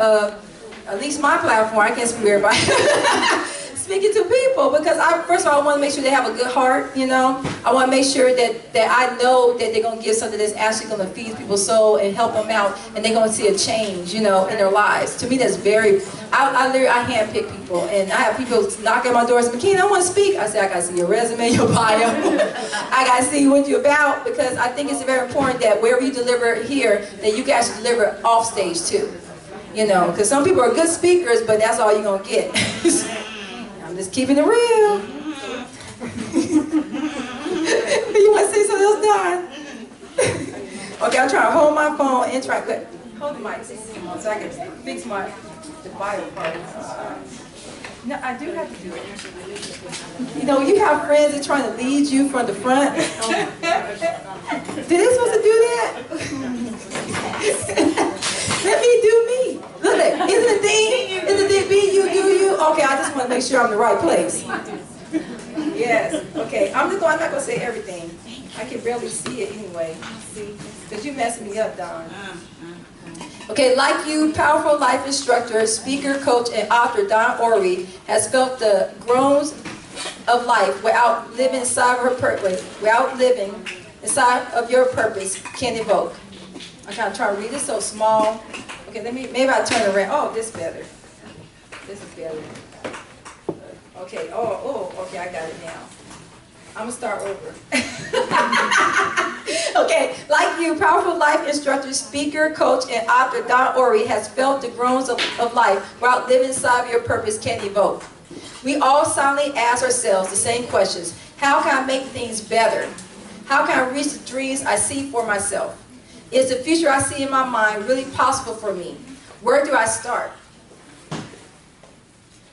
at least my platform, I can't speak for everybody, speaking to people, because first of all, I want to make sure they have a good heart, you know. I want to make sure that I know that they're going to give something that's actually going to feed people's soul and help them out, and they're going to see a change, you know, in their lives. To me, that's very, I handpick people, and I have people knock at my doors and say, McKean, I want to speak. I say, I got to see your resume, your bio. I got to see what you're about, because I think it's very important that wherever you deliver here, that you can actually deliver off stage too. You know, because some people are good speakers, but that's all you're going to get. I'm just keeping it real. You want to say something else, Don? Okay, I'm trying to hold my phone and try to hold the mic so I can fix the bio part. No, I do have to do it. You know, you have friends that are trying to lead you from the front. Did they supposed to do that? Let me do me. Look at it. Isn't the thing? Isn't the be you, do you? Okay, I just want to make sure I'm in the right place. Yes. Okay. I'm not going to say everything. I can barely see it anyway. See? Because you messing me up, Don. Okay, like you, powerful life instructor, speaker, coach, and author Don Ori has felt the groans of life without living inside of her purpose, without living inside of your purpose can evoke. I'm kind of trying to read this so small. Okay, maybe I'll turn it around. Oh, this is better. This is better. Okay, okay, I got it now. I'm going to start over. Okay, like you, powerful life instructor, speaker, coach, and author Don Ori has felt the groans of life without living inside of your purpose can evoke. We all silently ask ourselves the same questions. How can I make things better? How can I reach the dreams I see for myself? Is the future I see in my mind really possible for me? Where do I start?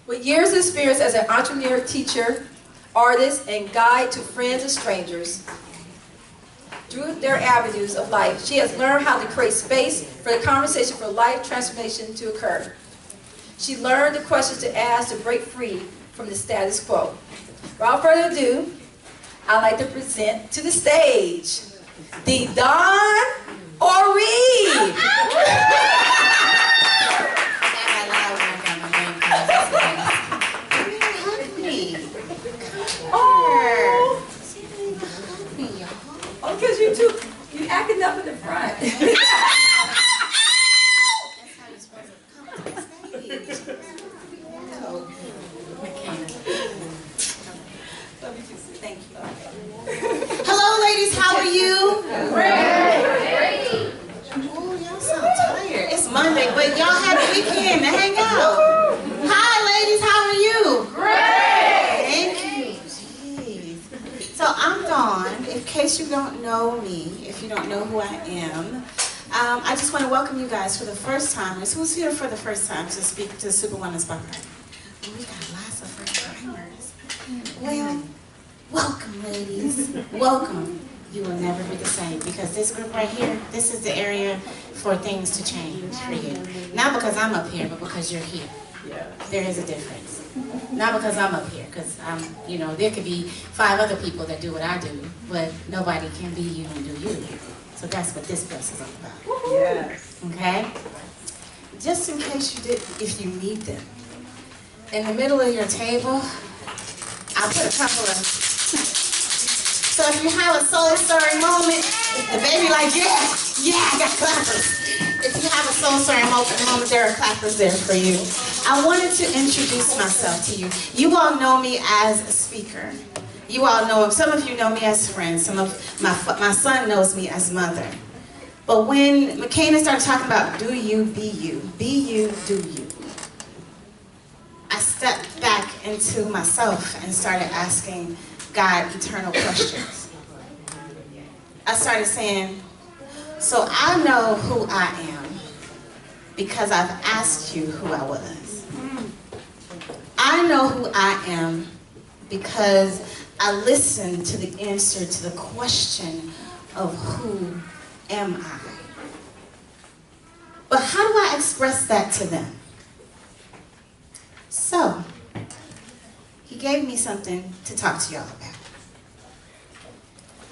With years of experience as an entrepreneur, teacher, artist, and guide to friends and strangers, through their avenues of life, she has learned how to create space for the conversation for life transformation to occur. She learned the questions to ask to break free from the status quo. Without further ado, I'd like to present to the stage the Don Ori. Oh, because you acting up in the front. That's how you're supposed to come to the stage. Thank you. Hello, ladies. How are you? Great. Oh, y'all sound tired. It's Monday, but y'all had a weekend to hang out. Hi, ladies. How are you? Great. Thank you. Jeez. So I'm Dawn. In case you don't know me, if you don't know who I am, I just want to welcome you guys for the first time. Who's here for the first time to speak to SuperWoman Spa Party? Oh, we got lots of first timers. Well, welcome, ladies. Welcome. You will never be the same, because this group right here, this is the area for things to change for you. Not because I'm up here, but because you're here. There is a difference. Not because I'm up here, because you know, there could be 5 other people that do what I do, but nobody can be you and do you. So that's what this place is all about. Yes. Okay? Just in case you did, if you need them, in the middle of your table, I'll put a couple of. So if you have a soul-stirring moment, the baby like, yeah, I got clappers. If you have a soul-stirring moment, there are clappers there for you. I wanted to introduce myself to you. You all know me as a speaker. You all know, some of you know me as friends. Some of my son knows me as mother. But when McKenna started talking about do you, be you, do you, I stepped back into myself and started asking God eternal questions. I started saying, so I know who I am because I've asked you who I was. I know who I am because I listened to the answer to the question of who am I? But how do I express that to them? So, he gave me something to talk to y'all about.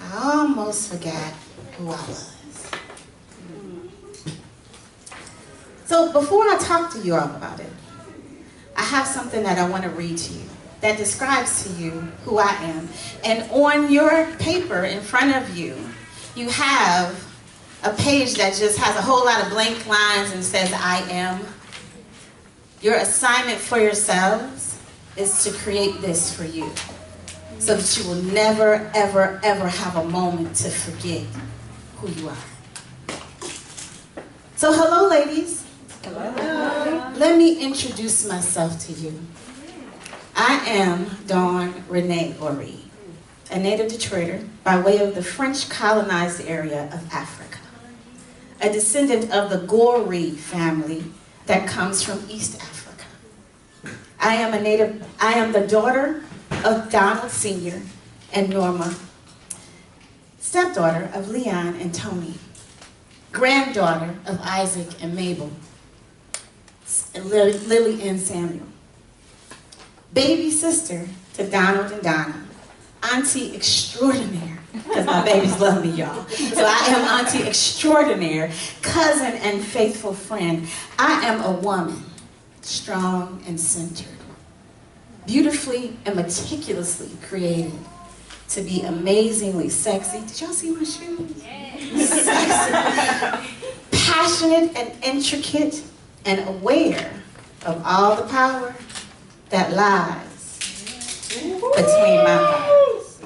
I almost forgot who I was. So before I talk to you all about it, I have something that I want to read to you that describes to you who I am. And on your paper in front of you, you have a page that just has a whole lot of blank lines and says, I am. Your assignment for yourselves is to create this for you so that you will never, ever, ever have a moment to forget who you are. So hello, ladies. Hello. Let me introduce myself to you. I am Dawn Renee Ori, a native Detroiter by way of the French colonized area of Africa, a descendant of the Gori family that comes from East Africa. I am the daughter of Donald Sr. and Norma, stepdaughter of Leon and Tony, granddaughter of Isaac and Mabel, Lily and Samuel, baby sister to Donald and Donna, auntie extraordinaire, because my babies love me, y'all. So I am auntie extraordinaire, cousin and faithful friend. I am a woman, strong and centered, beautifully and meticulously created to be amazingly sexy. Did y'all see my shoes? Yes. Sexy, passionate and intricate, and aware of all the power that lies between my thighs.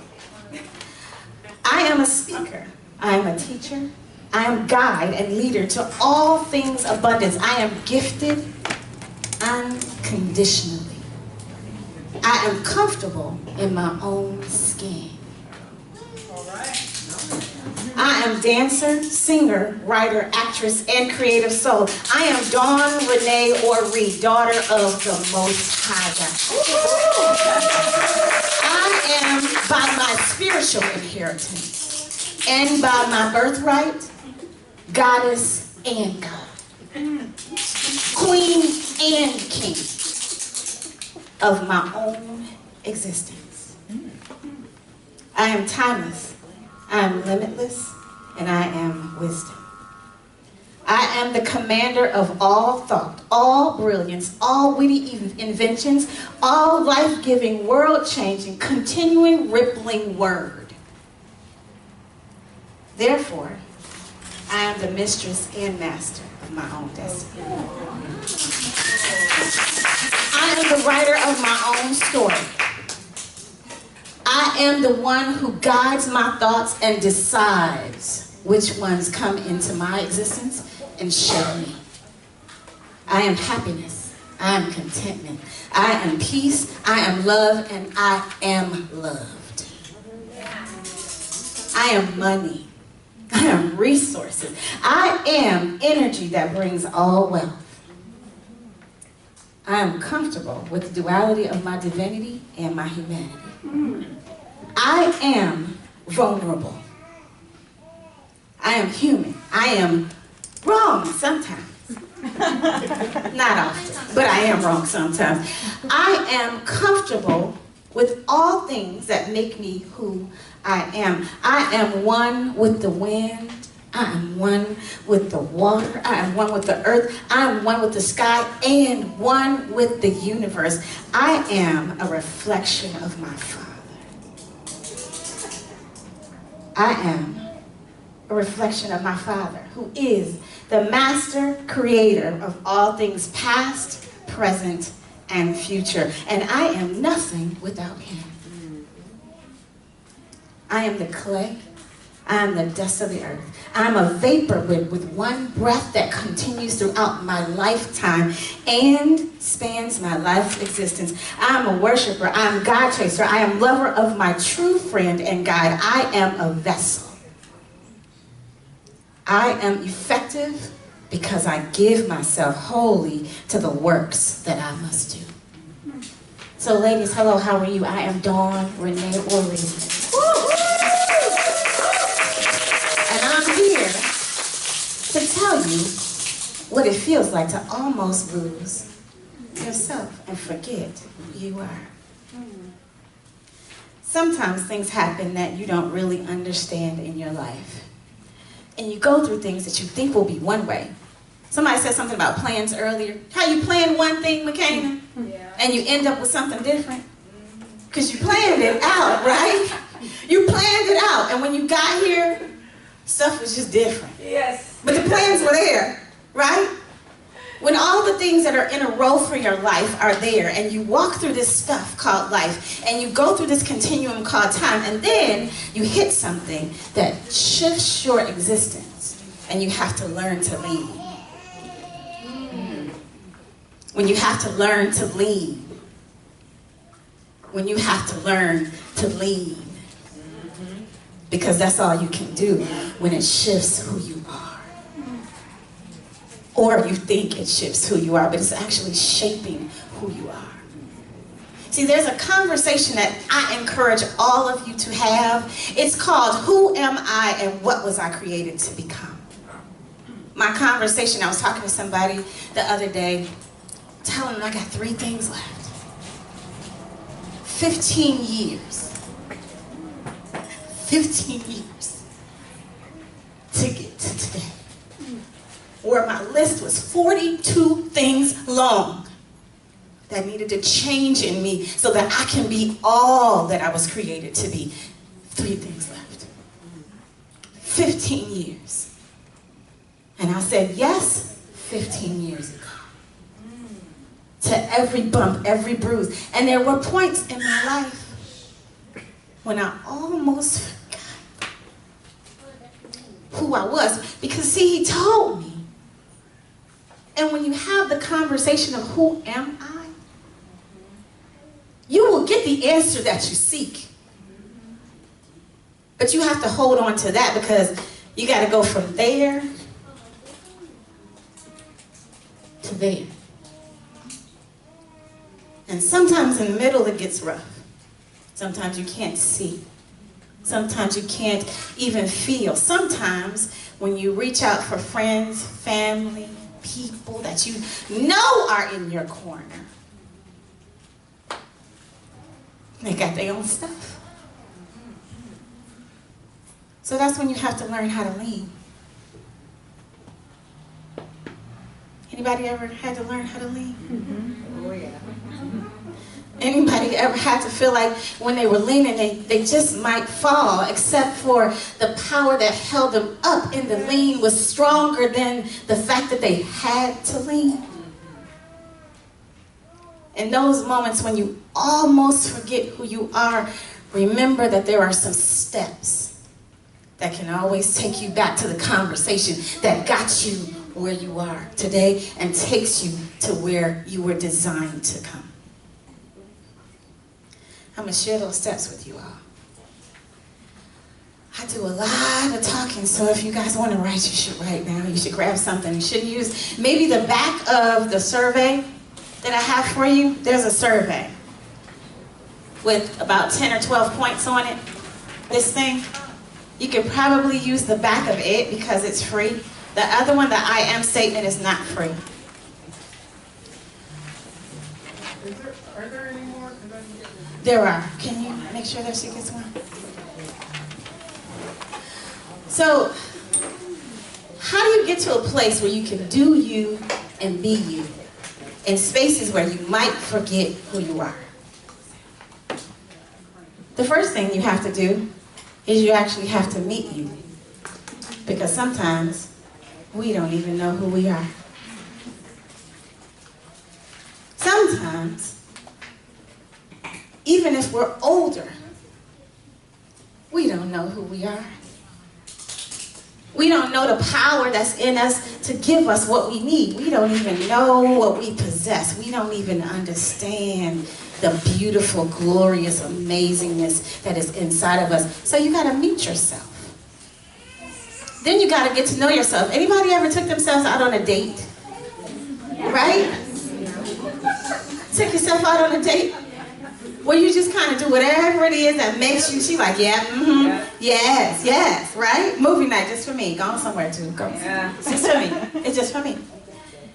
I am a speaker. I am a teacher. I am guide and leader to all things abundance. I am gifted unconditionally. I am comfortable in my own skin. I am dancer, singer, writer, actress, and creative soul. I am Dawn Renee Ori, daughter of the Most High God. I am, by my spiritual inheritance and by my birthright, goddess and God, queen and king of my own existence. I am timeless. I am limitless, and I am wisdom. I am the commander of all thought, all brilliance, all witty inventions, all life-giving, world-changing, continuing, rippling word. Therefore, I am the mistress and master of my own destiny. I am the writer of my own story. I am the one who guides my thoughts and decides which ones come into my existence and shape me. I am happiness. I am contentment. I am peace. I am love, and I am loved. I am money. I am resources. I am energy that brings all wealth. I am comfortable with the duality of my divinity and my humanity. I am vulnerable. I am human. I am wrong sometimes. Not often, but I am wrong sometimes. I am comfortable with all things that make me who I am. I am one with the wind. I am one with the water. I am one with the earth. I am one with the sky and one with the universe. I am a reflection of my Father. I am a reflection of my Father, who is the master creator of all things past, present, and future. And I am nothing without him. I am the clay. I am the dust of the earth. I am a vapor with one breath that continues throughout my lifetime and spans my life existence. I am a worshiper. I am God chaser. I am lover of my true friend and guide. I am a vessel. I am effective because I give myself wholly to the works that I must do. So ladies, hello, how are you? I am Dawn Renee Ori. And I'm here to tell you what it feels like to almost lose yourself and forget who you are. Sometimes things happen that you don't really understand in your life. And you go through things that you think will be one way, Somebody said something about plans earlier. How you plan one thing, McKenna, and you end up with something different? Because you planned it out, right? You planned it out, and when you got here, stuff was just different. Yes. But the plans were there, right? When all the things that are in a row for your life are there, and you walk through this stuff called life, and you go through this continuum called time, and then you hit something that shifts your existence, and you have to learn to lead. When you have to learn to lead. When you have to learn to lead. Because that's all you can do when it shifts who you are. Or you think it shifts who you are, but it's actually shaping who you are. See, there's a conversation that I encourage all of you to have. It's called, who am I and what was I created to become? My conversation, I was talking to somebody the other day, telling them I got 3 things left. 15 years. 15 years to get to today. Where my list was 42 things long that needed to change in me so that I can be all that I was created to be. 3 things left. 15 years. And I said yes 15 years ago. To every bump, every bruise. And there were points in my life when I almost forgot who I was. Because see, he told me. And when you have the conversation of who am I, you will get the answer that you seek. But you have to hold on to that because you got to go from there to there. And sometimes in the middle it gets rough. Sometimes you can't see. Sometimes you can't even feel. Sometimes when you reach out for friends, family, people that you know are in your corner, they got their own stuff. So that's when you have to learn how to lead. Anybody ever had to learn how to lead? Oh yeah. Anybody ever had to feel like when they were leaning, they just might fall, except for the power that held them up in the lean was stronger than the fact that they had to lean? In those moments when you almost forget who you are, remember that there are some steps that can always take you back to the conversation that got you where you are today and takes you to where you were designed to come. I'm going to share those steps with you all. I do a lot of talking, so if you guys want to write, you should write now. You should grab something. You should use maybe the back of the survey that I have for you. There's a survey with about 10 or 12 points on it. This thing, you could probably use the back of it because it's free. The other one, the I am statement, is not free. Are there any more? There are. Can you make sure that she gets one? So, how do you get to a place where you can do you and be you in spaces where you might forget who you are? The first thing you have to do is you actually have to meet you. Because sometimes we don't even know who we are. Sometimes, even if we're older, we don't know who we are. We don't know the power that's in us to give us what we need. We don't even know what we possess. We don't even understand the beautiful, glorious amazingness that is inside of us. So you got to meet yourself. Then you got to get to know yourself. Anybody ever took themselves out on a date? Right? Took yourself out on a date? Where you just kind of do whatever it is that makes you, she's like, yeah, yes, yes, right? Movie night just for me. Going somewhere too. Go. Yeah. It's just for me. It's just for me.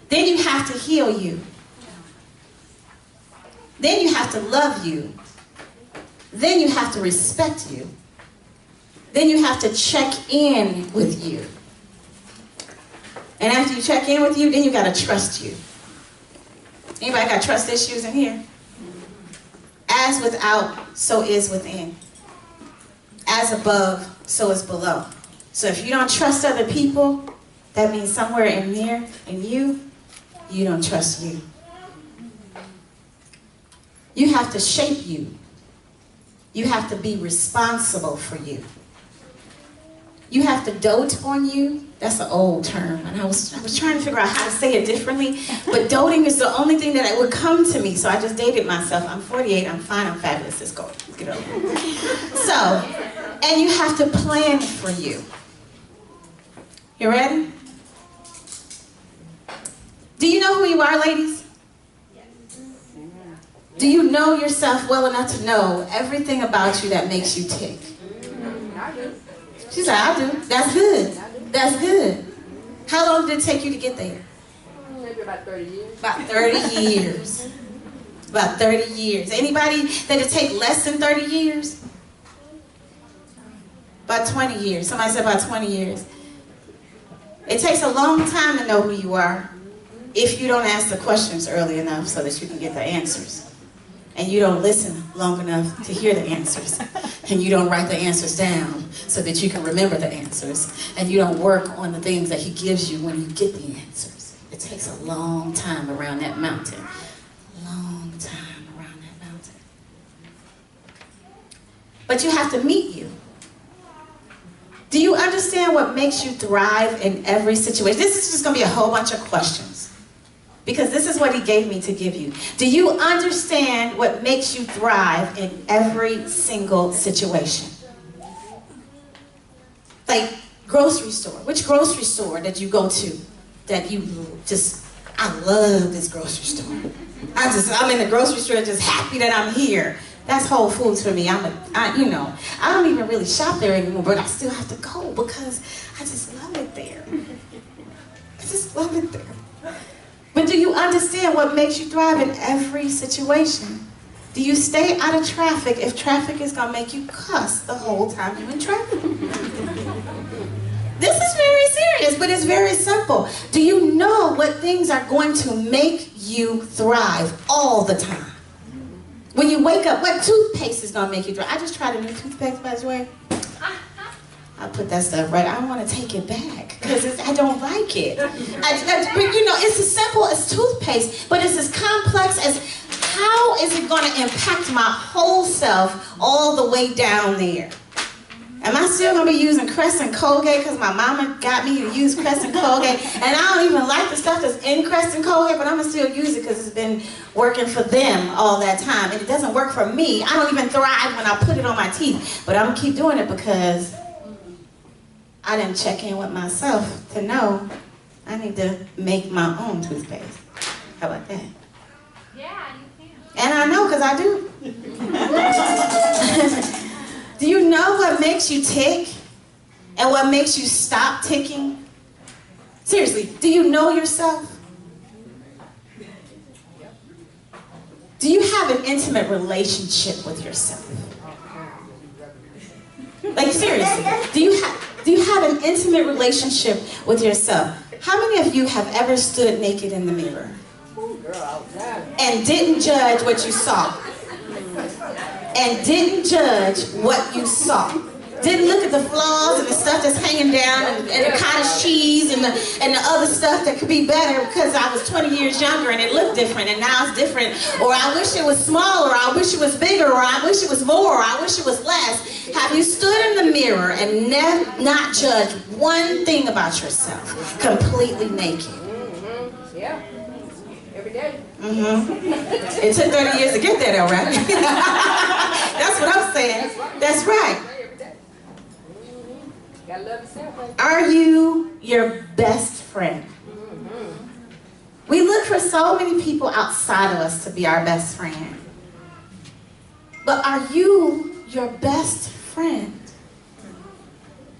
Then you have to heal you. Then you have to love you. Then you have to respect you. Then you have to check in with you. And after you check in with you, then you gotta trust you. Anybody got trust issues in here? As without, so is within. As above, so is below. So if you don't trust other people, that means somewhere in there, in you don't trust you. You have to shape you. You have to be responsible for you. You have to dote on you. That's an old term, and I was trying to figure out how to say it differently, but doting is the only thing that would come to me, so I just dated myself. I'm 48, I'm fine, I'm fabulous, let's go, let's get over it. So, and you have to plan for you. You ready? Do you know who you are, ladies? Do you know yourself well enough to know everything about you that makes you tick? She said, I do. That's good. That's good. How long did it take you to get there? Maybe about 30 years. About 30 years. About 30 years. Anybody that it take less than 30 years? About 20 years. Somebody said about 20 years. It takes a long time to know who you are if you don't ask the questions early enough so that you can get the answers. And you don't listen long enough to hear the answers. And you don't write the answers down so that you can remember the answers. And you don't work on the things that he gives you when you get the answers. It takes a long time around that mountain. Long time around that mountain. But you have to meet you. Do you understand what makes you thrive in every situation? This is just going to be a whole bunch of questions. Because this is what he gave me to give you. Do you understand what makes you thrive in every single situation? Like grocery store. Which grocery store did you go to that you just, I love this grocery store. I'm in the grocery store just happy that I'm here. That's Whole Foods for me. I don't even really shop there anymore, but I still have to go because I just love it there. I just love it there. But do you understand what makes you thrive in every situation? Do you stay out of traffic if traffic is going to make you cuss the whole time you're in traffic? This is very serious, but it's very simple. Do you know what things are going to make you thrive all the time? When you wake up, what toothpaste is going to make you thrive? I just tried a new toothpaste, by the way. I put that stuff right. I want to take it back because I don't like it. But it's as simple as toothpaste, but it's as complex as how is it going to impact my whole self all the way down there? Am I still going to be using Crest and Colgate because my mama got me to use Crest and Colgate, and I don't even like the stuff that's in Crest and Colgate, but I'm going to still use it because it's been working for them all that time, and it doesn't work for me. I don't even thrive when I put it on my teeth, but I'm going to keep doing it because I didn't check in with myself to know I need to make my own toothpaste. How about that? Yeah, you can. And I know because I do. Do you know what makes you tick and what makes you stop ticking? Seriously, do you know yourself? Do you have an intimate relationship with yourself? Like seriously, do you have an intimate relationship with yourself? How many of you have ever stood naked in the mirror and didn't judge what you saw? And didn't judge what you saw? Didn't look at the flaws and the stuff that's hanging down and the cottage cheese and the other stuff that could be better because I was 20 years younger and it looked different and now it's different, or I wish it was smaller, or I wish it was bigger, or I wish it was more, or I wish it was less. Have you stood in the mirror and not judged one thing about yourself, completely naked? Yeah, every day. It took 30 years to get there though, right? That's what I'm saying. That's right. Gotta love yourself, baby. Are you your best friend? We look for so many people outside of us to be our best friend. But are you your best friend?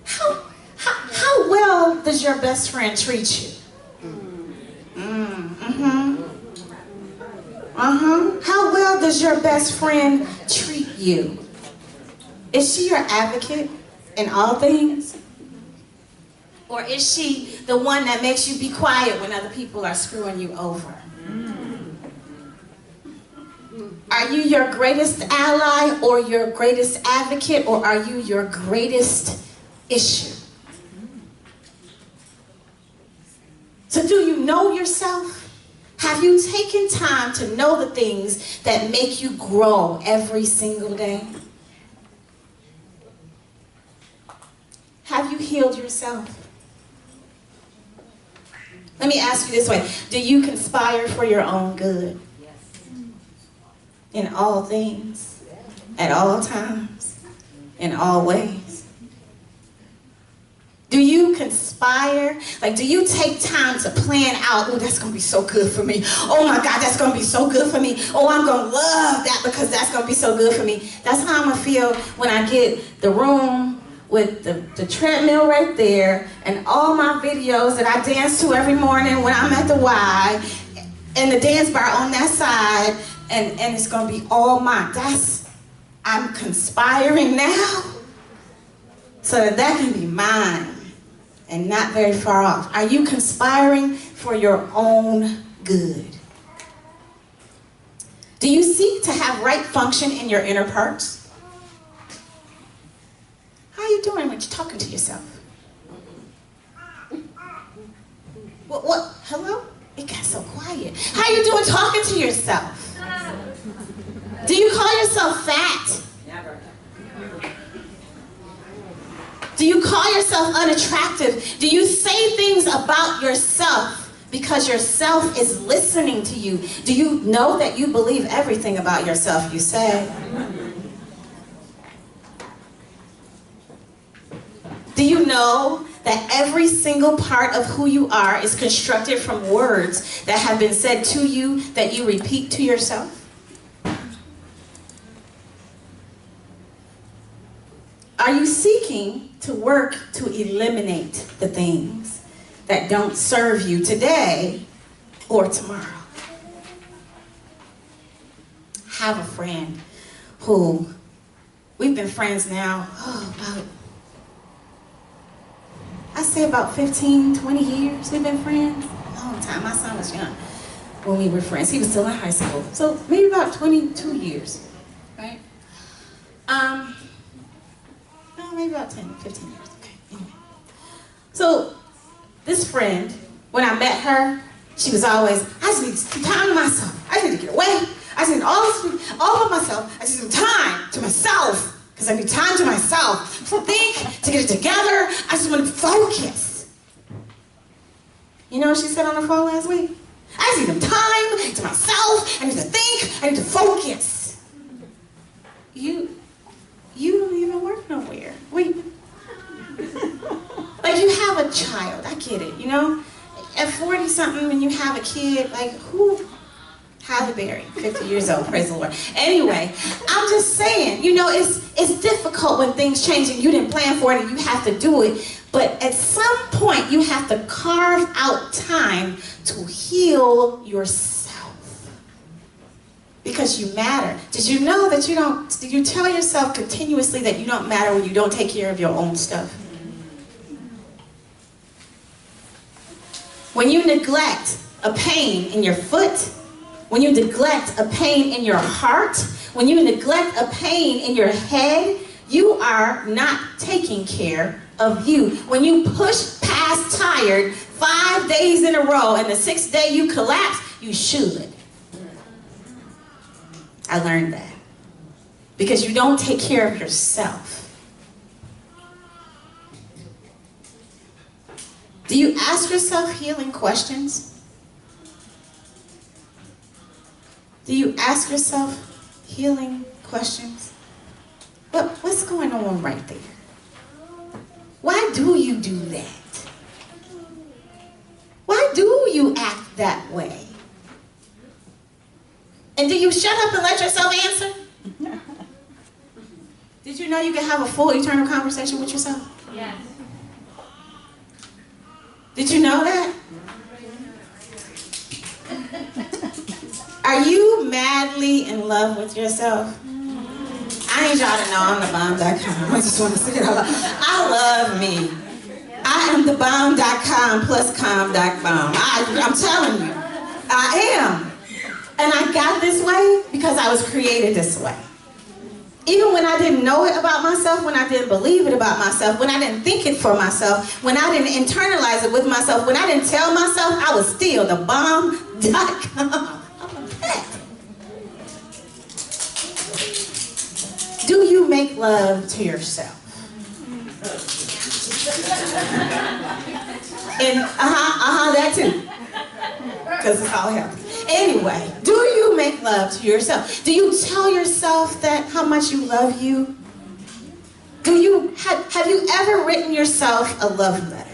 How well does your best friend treat you? How well does your best friend treat you? Is she your advocate in all things? Or is she the one that makes you be quiet when other people are screwing you over? Are you your greatest ally or your greatest advocate, or are you your greatest issue? So do you know yourself? Have you taken time to know the things that make you grow every single day? Have you healed yourself? Let me ask you this way. Do you conspire for your own good? In all things, at all times, in all ways? Do you conspire? Like, do you take time to plan out, oh, that's going to be so good for me. Oh my God, that's going to be so good for me. Oh, I'm going to love that because that's going to be so good for me. That's how I'm going to feel when I get the room with the treadmill right there and all my videos that I dance to every morning when I'm at the Y and the dance bar on that side, and it's going to be all mine. I'm conspiring now so that can be mine and not very far off. Are you conspiring for your own good? Do you seek to have right function in your inner parts? How are you doing when you're talking to yourself? What? Hello? It got so quiet. How are you doing talking to yourself? Do you call yourself fat? Never. Do you call yourself unattractive? Do you say things about yourself because yourself is listening to you? Do you know that you believe everything about yourself you say? Do you know that every single part of who you are is constructed from words that have been said to you that you repeat to yourself? Are you seeking to work to eliminate the things that don't serve you today or tomorrow? I have a friend who, we've been friends now, about 15, 20 years we've been friends. A long time. My son was young when we were friends. He was still in high school. So maybe about 22 years, right? No, maybe about 10, 15 years. Okay, anyway. So this friend, when I met her, she was always, I just need some time to myself. I just need to get away. I just need all of myself. I just need time to myself. Because I need time to myself to think, to get it together. I just want to focus. You know what she said on the phone last week? I just need time to myself. I need to think. I need to focus. You don't even work nowhere. Wait. Like, you have a child. I get it, you know? At 40-something, when you have a kid, like, who? Halle Berry, 50 years old, praise the Lord. Anyway, I'm just saying, you know, it's difficult when things change and you didn't plan for it and you have to do it. But at some point, you have to carve out time to heal yourself. Because you matter. Did you know that did you tell yourself continuously that you don't matter when you don't take care of your own stuff? When you neglect a pain in your foot, when you neglect a pain in your heart, when you neglect a pain in your head, you are not taking care of you. When you push past tired 5 days in a row and the 6th day you collapse, you should. I learned that. Because you don't take care of yourself. Do you ask yourself healing questions? Do you ask yourself healing questions? What's going on right there? Why do you do that? Why do you act that way? And do you shut up and let yourself answer? Did you know you can have a full eternal conversation with yourself? Yes. Did you know that? Are you madly in love with yourself? I need y'all to know I'm the bomb.com. I just want to say it out loud. I love me. I I am the bomb.com plus com.bomb. I'm telling you, I am. And I got this way because I was created this way. Even when I didn't know it about myself, when I didn't believe it about myself, when I didn't think it for myself, when I didn't internalize it with myself, when I didn't tell myself, I was still the bomb.com. Do you make love to yourself? And that too. Because it's all healthy. Anyway, do you make love to yourself? Do you tell yourself that how much you love you? Have you ever written yourself a love letter?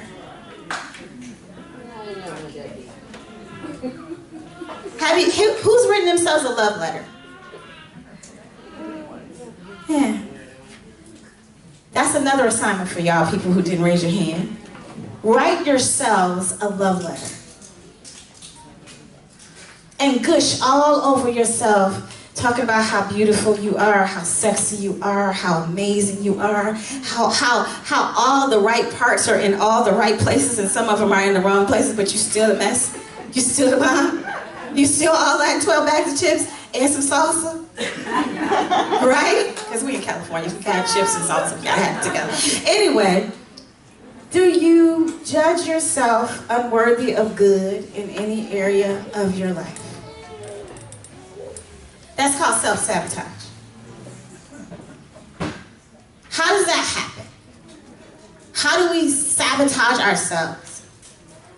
Who's written themselves a love letter? Yeah. That's another assignment for y'all people who didn't raise your hand. Write yourselves a love letter. And gush all over yourself, talking about how beautiful you are, how sexy you are, how amazing you are, how all the right parts are in all the right places, and some of them are in the wrong places, but you still a mess. You still the bomb. You still all that 12 bags of chips and some salsa. Right? Because we in California, we got chips and salsa, we gotta have it together. Anyway, do you judge yourself unworthy of good in any area of your life? That's called self-sabotage. How does that happen? How do we sabotage ourselves?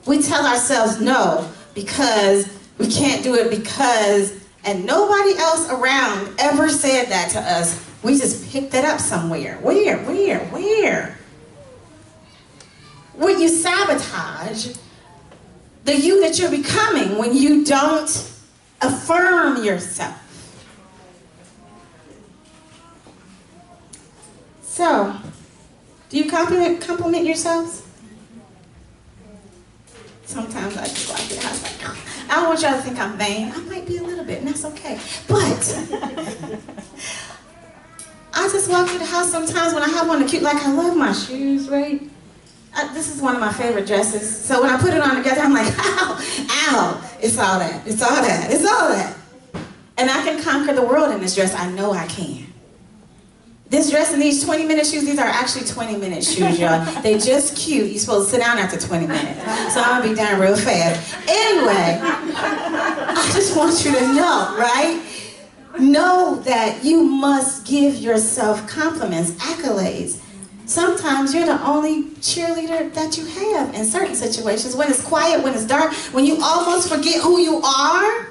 We tell ourselves no because we can't do it because, and nobody else around ever said that to us. We just picked that up somewhere. Where? When you sabotage the you that you're becoming when you don't affirm yourself. So, do you compliment yourselves? Sometimes I just walk in the house like, I don't want y'all to think I'm vain. I might be a little bit, and that's okay. But I just walk through the house sometimes when I have on the cute, like I love my shoes, right? This is one of my favorite dresses. So when I put it on together, I'm like, ow, it's all that, it's all that, it's all that. And I can conquer the world in this dress. I know I can. This dress and these 20-minute shoes, these are actually 20-minute shoes, y'all. They just cute. You're supposed to sit down after 20 minutes. So I'm gonna be done real fast. Anyway, I just want you to know, right? Know that you must give yourself compliments, accolades. Sometimes you're the only cheerleader that you have in certain situations. When it's quiet, when it's dark, when you almost forget who you are,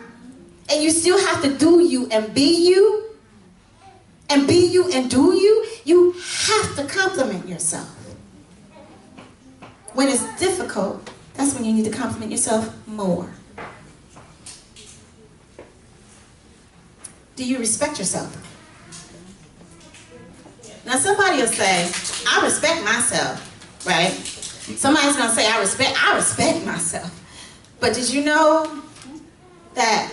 and you still have to do you and be you, and be you and do you, you have to compliment yourself. When it's difficult, that's when you need to compliment yourself more. Do you respect yourself? Now somebody will say, I respect myself, right? Somebody's gonna say, I respect myself. But did you know that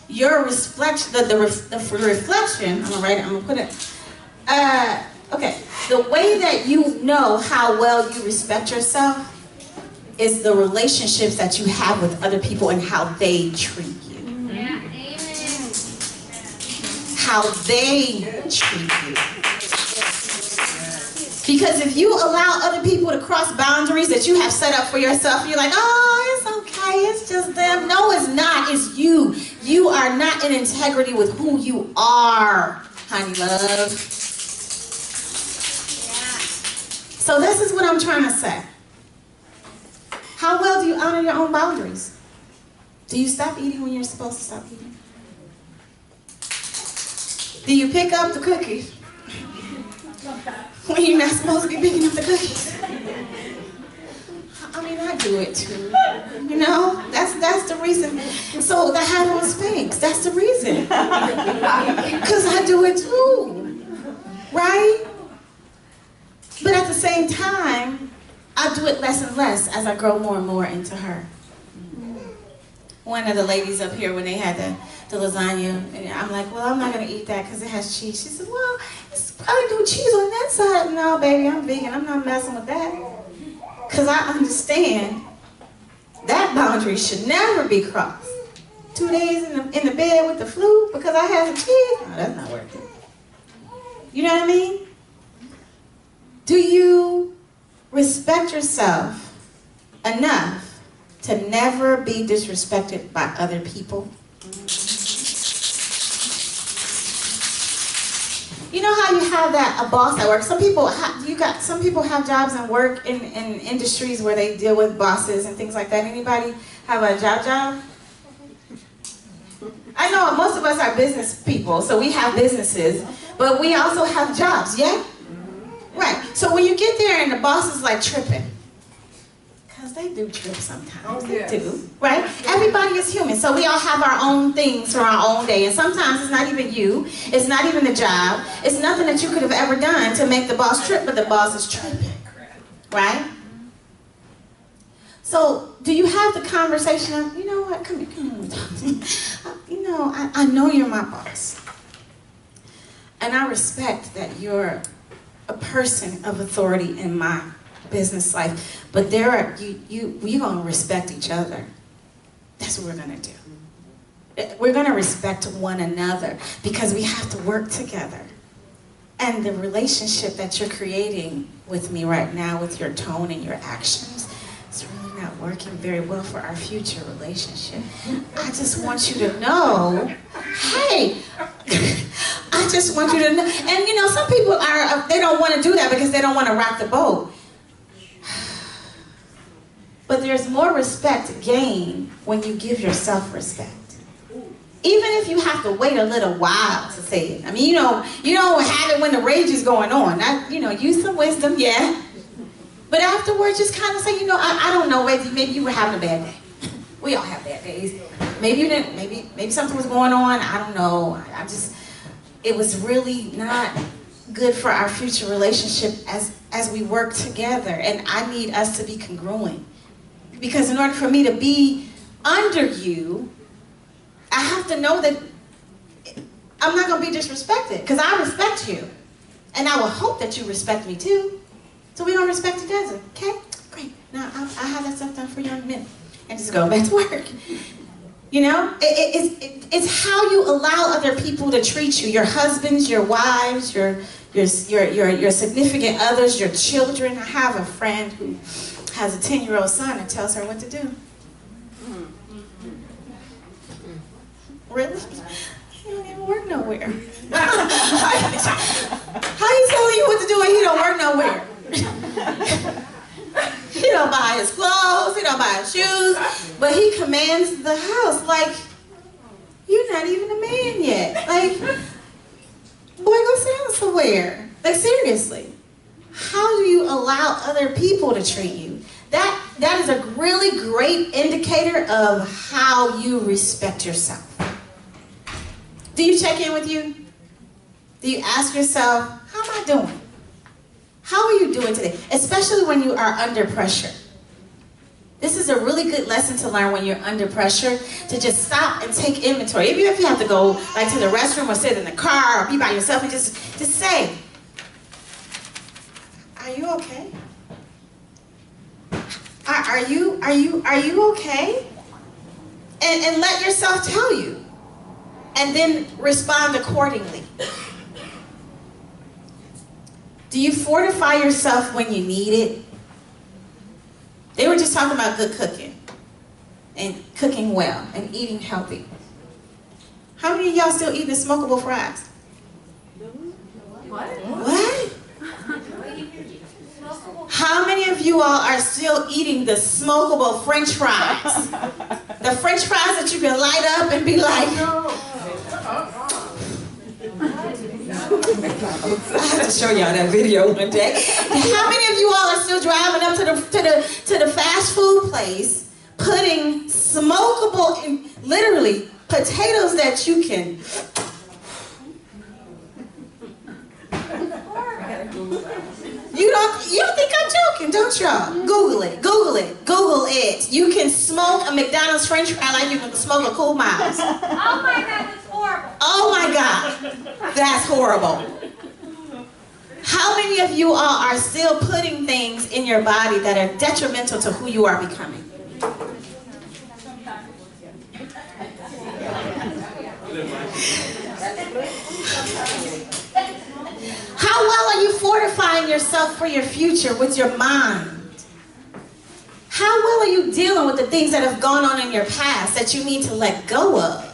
your reflection, the reflection, I'm gonna put it, okay, the way that you know how well you respect yourself is the relationships that you have with other people and how they treat you. Yeah, amen. How they treat you. Because if you allow other people to cross boundaries that you have set up for yourself, you're like, oh, it's okay, it's just them. No, it's not, it's you. You are not in integrity with who you are, honey love. So this is what I'm trying to say. How well do you honor your own boundaries? Do you stop eating when you're supposed to stop eating? Do you pick up the cookies when you're not supposed to be picking up the cookies? I mean, I do it too. You know, that's the reason. So the hat on Spanx, that's the reason. Because I do it too, right? But at the same time, I do it less and less as I grow more and more into her. One of the ladies up here, when they had the lasagna, and I'm like, well, I'm not going to eat that because it has cheese. She said, well, it's probably no cheese on that side. No, baby, I'm vegan. I'm not messing with that. Because I understand that boundary should never be crossed. 2 days in the bed with the flu because I had some kids? No, that's not worth it. You know what I mean? Do you respect yourself enough to never be disrespected by other people? You know how you have a boss at work? Some people have jobs and work in industries where they deal with bosses and things like that. Anybody have a job? I know most of us are business people, so we have businesses, but we also have jobs, yeah? Right. So when you get there and the boss is like tripping, because they do trip sometimes, they do, right? Everybody is human, so we all have our own things for our own day, and sometimes it's not even you, it's not even the job, it's nothing that you could have ever done to make the boss trip, but the boss is tripping, right? So do you have the conversation of, you know what, come here, you know, I know you're my boss, and I respect that you're a person of authority in my business life, but we're gonna respect each other. That's what we're gonna do. We're gonna respect one another because we have to work together. And the relationship that you're creating with me right now, with your tone and your actions, it's really not working very well for our future relationship. I just want you to know, hey, I just want you to know. And you know, some people they don't want to do that because they don't want to rock the boat. But there's more respect gained when you give yourself respect. Even if you have to wait a little while to say it. I mean, you don't have it when the rage is going on. Use some wisdom, yeah. But afterwards, just kind of say, I don't know, maybe you were having a bad day. We all have bad days. Maybe you didn't, maybe something was going on, I don't know. It was really not good for our future relationship as we work together. And I need us to be congruent. Because in order for me to be under you, I have to know that I'm not going to be disrespected. Because I respect you. And I will hope that you respect me too. So we're going to respect each other. Okay? Great. Now I'll have that stuff done for you in a minute. And just go back to work. You know? It's how you allow other people to treat you. Your husbands, your wives, your significant others, your children. I have a friend who has a 10-year-old son and tells her what to do. Really? He don't even work nowhere. How you telling you what to do and he don't work nowhere? He don't buy his clothes, he don't buy his shoes, but he commands the house. Like, you're not even a man yet. Like, boy, go sit down somewhere. Like, seriously. How do you allow other people to treat you? That is a really great indicator of how you respect yourself. Do you check in with you? Do you ask yourself, how am I doing? How are you doing today? Especially when you are under pressure. This is a really good lesson to learn when you're under pressure, to just stop and take inventory. Even if you have to go like to the restroom or sit in the car or be by yourself and just say, are you okay? Are you okay? And let yourself tell you. And then respond accordingly. Do you fortify yourself when you need it? They were just talking about good cooking. And cooking well. And eating healthy. How many of y'all still eating the smokable fries? What? How many of you all are still eating the smokable French fries? The French fries that you can light up and be like, I have to show y'all that video one day. How many of you all are still driving up to the fast food place, putting smokable, literally potatoes that you can. You don't think I'm joking, don't y'all? Google it. You can smoke a McDonald's French fry like you can smoke a Cool Miles. Oh my God, that's horrible. Oh my God, that's horrible. How many of you all are still putting things in your body that are detrimental to who you are becoming? How well are you fortifying yourself for your future with your mind? How well are you dealing with the things that have gone on in your past that you need to let go of?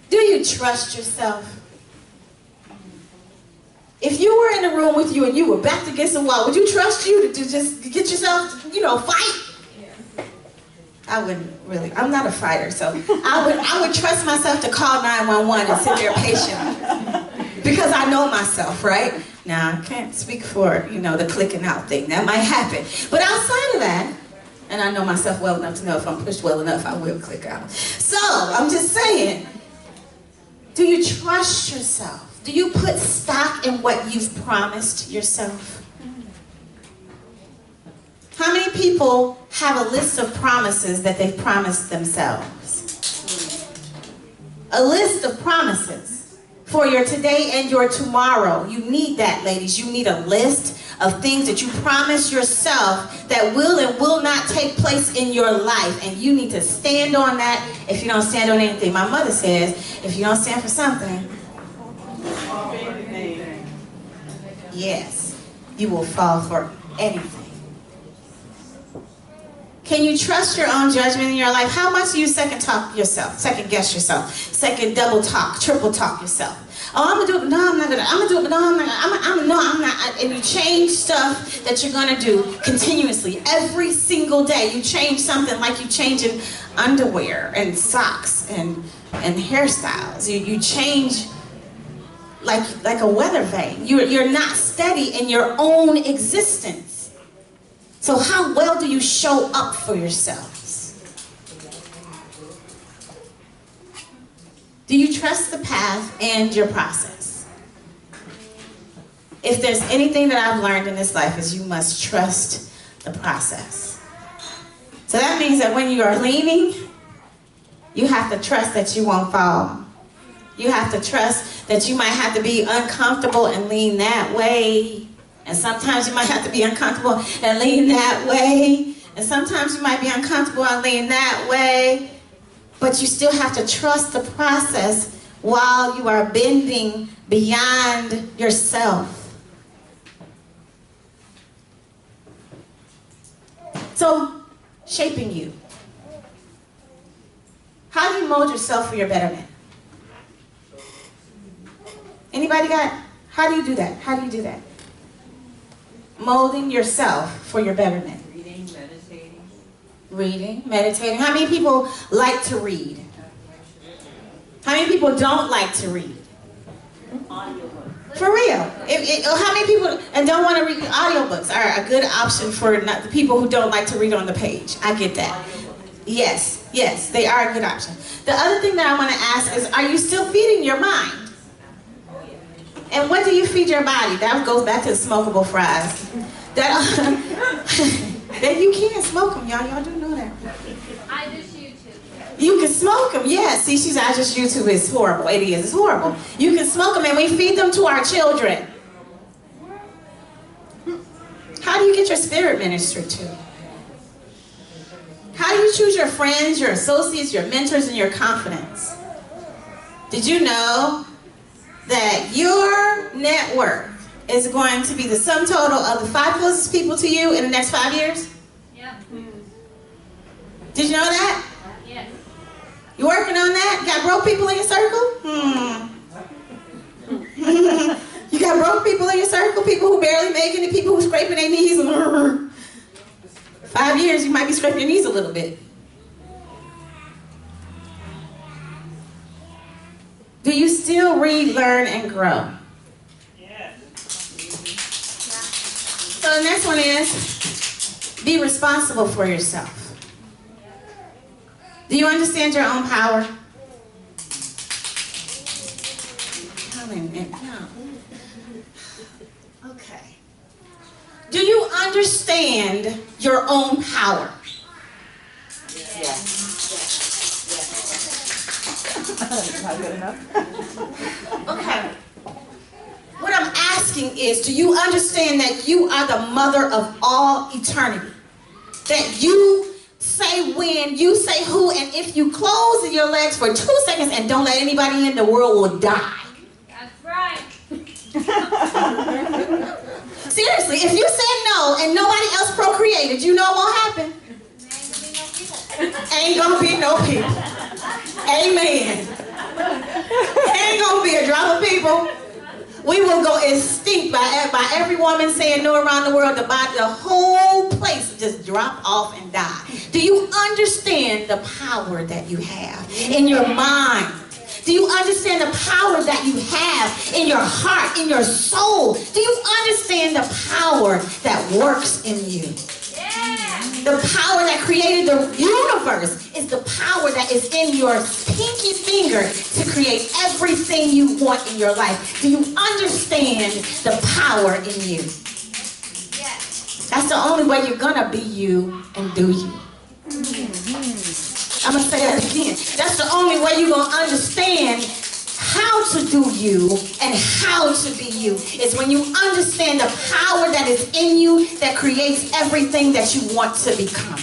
Do you trust yourself? If you were in a room with you and you were backed against the wall, would you trust you to just get yourself, fight? I wouldn't really. I'm not a fighter, so I would trust myself to call 911 and sit there patiently because I know myself, right? Now, I can't speak for, the clicking out thing. That might happen. But outside of that, and I know myself well enough to know if I'm pushed well enough, I will click out. So, I'm just saying, do you trust yourself? Do you put stock in what you've promised yourself? How many people have a list of promises that they've promised themselves? A list of promises for your today and your tomorrow. You need that, ladies. You need a list of things that you promise yourself that will and will not take place in your life. And you need to stand on that if you don't stand on anything. My mother says, if you don't stand for something, yes, you will fall for anything. Can you trust your own judgment in your life? How much do you second talk yourself, second guess yourself, second double talk, triple talk yourself? Oh, I'm gonna do it, but no, I'm not gonna. I'm gonna do it, but no, I'm not. No, I'm not. And you change stuff that you're gonna do continuously, every single day. You change something like you changing underwear and socks and hairstyles. You change like a weather vane. You're not steady in your own existence. So how well do you show up for yourselves? Do you trust the path and your process? If there's anything that I've learned in this life is you must trust the process. So that means that when you are leaning, you have to trust that you won't fall. You have to trust that you might have to be uncomfortable and lean that way. And sometimes you might have to be uncomfortable and lean that way. And sometimes you might be uncomfortable and lean that way. But you still have to trust the process while you are bending beyond yourself. So, shaping you. How do you mold yourself for your betterment? Anybody got, how do you do that? How do you do that? Molding yourself for your betterment. Reading, meditating. Reading, meditating. How many people like to read? How many people don't like to read? For real. How many people and don't want to read? Audiobooks are a good option for the people who don't like to read on the page. I get that. Yes, they are a good option. The other thing that I want to ask is, are you still feeding your mind? And what do you feed your body? That goes back to the smokable fries. That you can smoke them, y'all. Y'all do know that. I just YouTube. You can smoke them, yeah. See, I just YouTube is horrible. It is. It's horrible. You can smoke them, and we feed them to our children. How do you get your spirit ministered to? How do you choose your friends, your associates, your mentors, and your confidence? Did you know that your net worth is going to be the sum total of the 5 closest people to you in the next 5 years? Yeah. Did you know that? Yes. You working on that? Got broke people in your circle? You got broke people in your circle? People who barely making it? People who scraping their knees? 5 years, you might be scraping your knees a little bit. Do you still read, learn, and grow? Yes. So the next one is, be responsible for yourself. Do you understand your own power? No. Okay. Do you understand your own power? Yes. Not good enough. Okay. asking is, do you understand that you are the mother of all eternity? That you say when, you say who, and if you close your legs for 2 seconds and don't let anybody in, the world will die. That's right. Seriously, if you said no and nobody else procreated, you know what won't happen? Ain't gonna be no people. Amen. Ain't gonna be a drop of people. We will go extinct by every woman saying no around the world. The whole place will just drop off and die. Do you understand the power that you have in your mind? Do you understand the power that you have in your heart, in your soul? Do you understand the power that works in you? The power that created the universe is the power that is in your pinky finger to create everything you want in your life. Do you understand the power in you? Yes. That's the only way you're gonna be you and do you. I'm gonna say that again. That's the only way you're gonna understand how to do you and how to be you, is when you understand the power that is in you that creates everything that you want to become.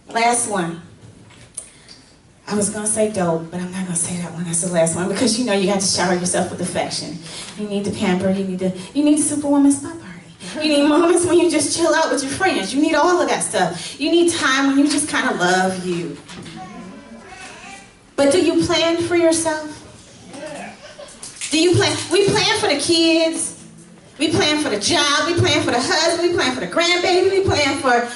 Last one. I was going to say dope, but I'm not going to say that one. That's the last one, because you know you got to shower yourself with affection. You need to pamper. You need SuperWoman Spa Party. You need moments when you just chill out with your friends. You need all of that stuff. You need time when you just kind of love you. But do you plan for yourself? Do you plan? We plan for the kids. We plan for the job. We plan for the husband. We plan for the grandbaby. We plan for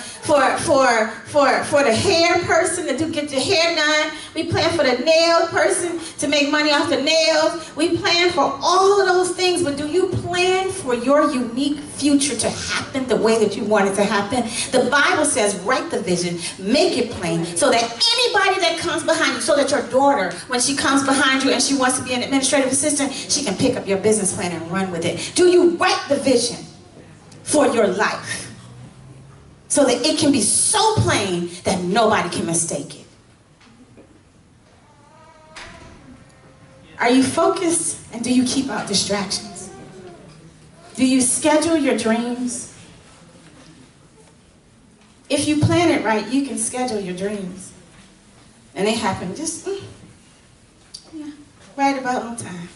the hair person to get your hair done. We plan for the nail person to make money off the nails. We plan for all of those things, but do you plan for your unique future to happen the way that you want it to happen? The Bible says, write the vision, make it plain, so that anybody that comes behind you, so that your daughter, when she comes behind you and she wants to be an administrative assistant, she can pick up your business plan and run with it. Do you write the vision for your life, so that it can be so plain that nobody can mistake it? Are you focused, and do you keep out distractions? Do you schedule your dreams? If you plan it right, you can schedule your dreams. And they happen just right about on time.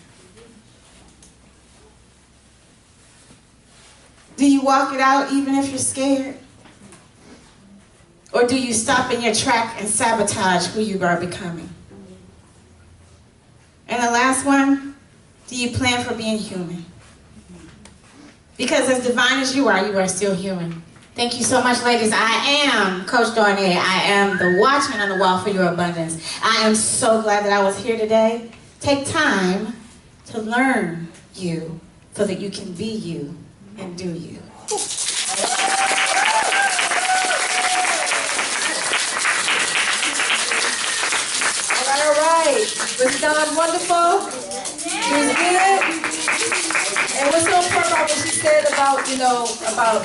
Do you walk it out even if you're scared? Or do you stop in your track and sabotage who you are becoming? And the last one, do you plan for being human? Because as divine as you are still human. Thank you so much, ladies. I am Coach Darnay. I am the watchman on the wall for your abundance. I am so glad that I was here today. Take time to learn you so that you can be you and do you. All right. Was Dawn wonderful? She was good. And what's so important about what she said about, about